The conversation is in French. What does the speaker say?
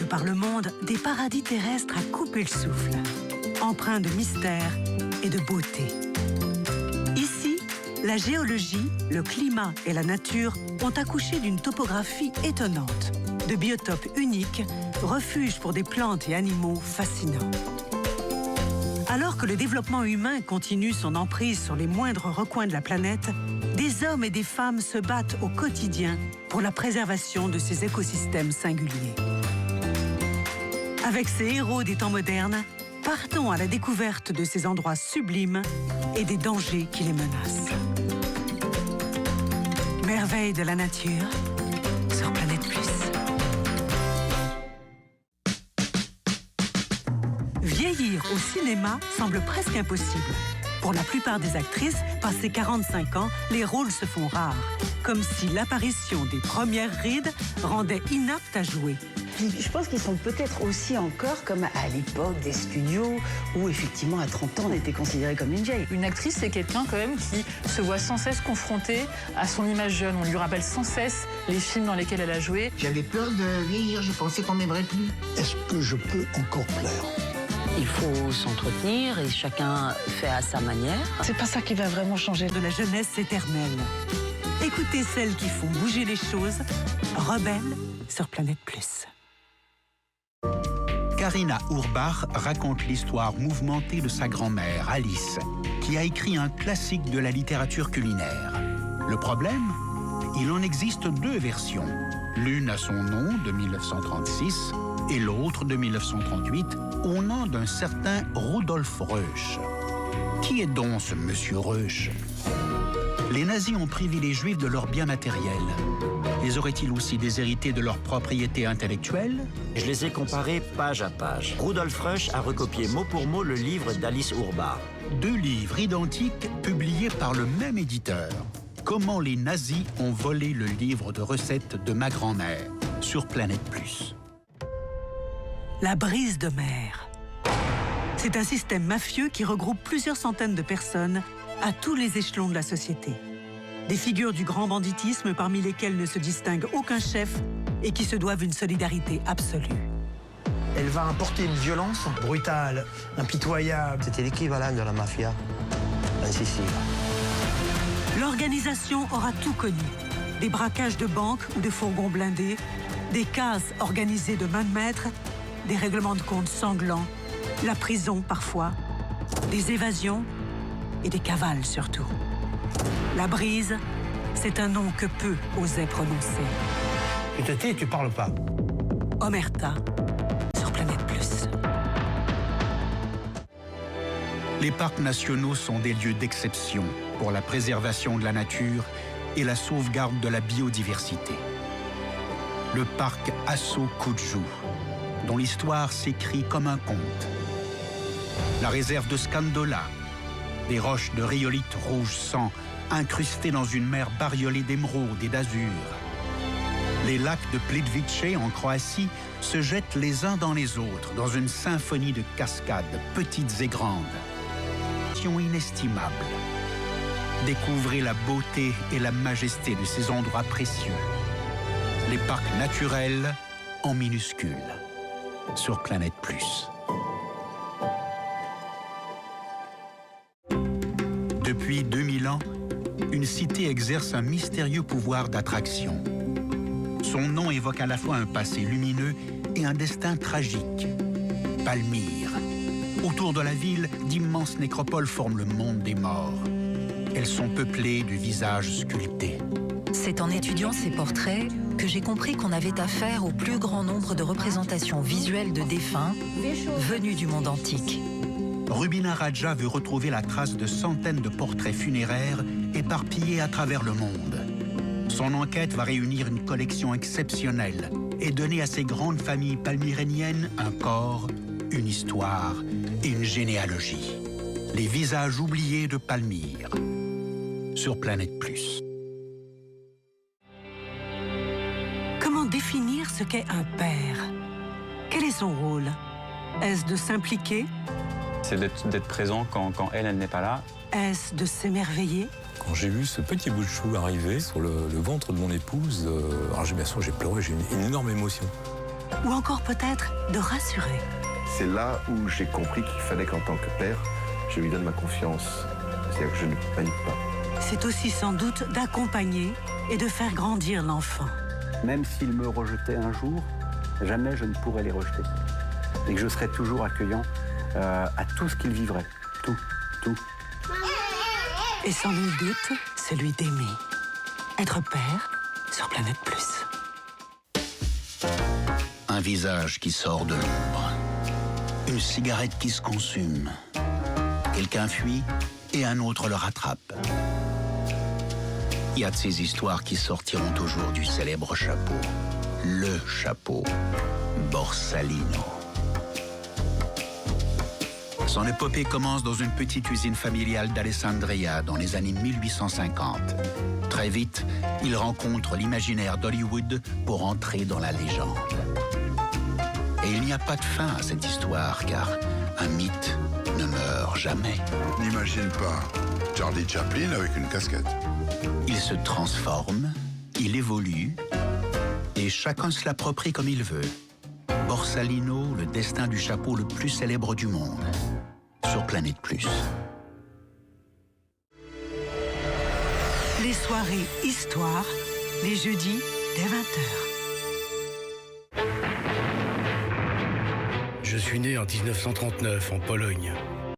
par le monde des paradis terrestres à couper le souffle, empreints de mystère et de beauté. Ici, la géologie, le climat et la nature ont accouché d'une topographie étonnante, de biotopes uniques, refuges pour des plantes et animaux fascinants. Alors que le développement humain continue son emprise sur les moindres recoins de la planète, des hommes et des femmes se battent au quotidien pour la préservation de ces écosystèmes singuliers. Avec ces héros des temps modernes, partons à la découverte de ces endroits sublimes et des dangers qui les menacent. Merveilles de la nature sur Planète Plus. Vieillir au cinéma semble presque impossible. Pour la plupart des actrices, passé 45 ans, les rôles se font rares, comme si l'apparition des premières rides rendait inapte à jouer. Je pense qu'ils sont peut-être aussi encore comme à l'époque des studios où effectivement à 30 ans on était considéré comme une vieille. Une actrice, c'est quelqu'un quand même qui se voit sans cesse confrontée à son image jeune. On lui rappelle sans cesse les films dans lesquels elle a joué. J'avais peur de vieillir, je pensais qu'on m'aimerait plus. Est-ce que je peux encore plaire ? Il faut s'entretenir et chacun fait à sa manière. C'est pas ça qui va vraiment changer. De la jeunesse éternelle. Écoutez celles qui font bouger les choses. Rebelle sur Planète Plus. Karina Urbach raconte l'histoire mouvementée de sa grand-mère, Alice, qui a écrit un classique de la littérature culinaire. Le problème ? Il en existe deux versions. L'une a son nom de 1936 et l'autre de 1938 au nom d'un certain Rudolf Reusch. Qui est donc ce monsieur Reusch ? Les nazis ont privé les Juifs de leurs biens matériels. Les auraient-ils aussi déshérités de leurs propriétés intellectuelles ? Je les ai comparés page à page. Rudolf Reusch a recopié mot pour mot le livre d'Alice Urbach. Deux livres identiques publiés par le même éditeur. Comment les nazis ont volé le livre de recettes de ma grand-mère sur Planète Plus. La brise de mer. C'est un système mafieux qui regroupe plusieurs centaines de personnes à tous les échelons de la société. Des figures du grand banditisme parmi lesquelles ne se distingue aucun chef et qui se doivent une solidarité absolue. Elle va importer une violence brutale, impitoyable. C'était l'équivalent de la mafia en Sicile. L'organisation aura tout connu. Des braquages de banques ou de fourgons blindés, des casses organisées de main de maître, des règlements de compte sanglants, la prison parfois, des évasions et des cavales surtout. La brise, c'est un nom que peu osaient prononcer. Tu te tais, tu parles pas. Omerta, sur Planète Plus. Les parcs nationaux sont des lieux d'exception pour la préservation de la nature et la sauvegarde de la biodiversité. Le parc Asso-Kujju, dont l'histoire s'écrit comme un conte. La réserve de Scandola, des roches de rhyolite rouge sang incrustées dans une mer bariolée d'émeraude et d'azur. Les lacs de Plitvice en Croatie se jettent les uns dans les autres dans une symphonie de cascades, petites et grandes. Inestimable. Découvrez la beauté et la majesté de ces endroits précieux. Les parcs naturels en minuscules sur Planète Plus. Depuis 2000 ans, une cité exerce un mystérieux pouvoir d'attraction. Son nom évoque à la fois un passé lumineux et un destin tragique. Palmyre. Autour de la ville, d'immenses nécropoles forment le monde des morts. Elles sont peuplées de visages sculptés. C'est en étudiant ces portraits que j'ai compris qu'on avait affaire au plus grand nombre de représentations visuelles de défunts venus du monde antique. Rubina Raja veut retrouver la trace de centaines de portraits funéraires éparpillés à travers le monde. Son enquête va réunir une collection exceptionnelle et donner à ces grandes familles palmyréniennes un corps, une histoire et une généalogie. Les visages oubliés de Palmyre. Sur Planète Plus. Comment définir ce qu'est un père? Quel est son rôle? Est-ce de s'impliquer? C'est d'être présent quand elle n'est pas là. Est-ce de s'émerveiller? Quand j'ai vu ce petit bout de chou arriver sur le ventre de mon épouse, alors bien sûr j'ai pleuré, j'ai eu une énorme émotion. ou encore peut-être de rassurer. C'est là où j'ai compris qu'il fallait qu'en tant que père, je lui donne ma confiance. C'est-à-dire que je ne panique pas. C'est aussi sans doute d'accompagner et de faire grandir l'enfant. Même s'il me rejetait un jour, jamais je ne pourrais les rejeter. Et que je serais toujours accueillant à tout ce qu'il vivrait. Tout. Et sans nul doute, celui d'aimer. Être père sur Planète Plus. Un visage qui sort de l'ombre. Une cigarette qui se consume. Quelqu'un fuit et un autre le rattrape. Il y a de ces histoires qui sortiront toujours du célèbre chapeau. Le chapeau Borsalino. Son épopée commence dans une petite usine familiale d'Alessandria dans les années 1850. Très vite, il rencontre l'imaginaire d'Hollywood pour entrer dans la légende. Et il n'y a pas de fin à cette histoire, car un mythe ne meurt jamais. N'imagine pas Charlie Chaplin avec une casquette. Il se transforme, il évolue, et chacun se l'approprie comme il veut. Borsalino, le destin du chapeau le plus célèbre du monde, sur Planète Plus. Les soirées Histoire, les jeudis dès 20h. Je suis né en 1939 en Pologne.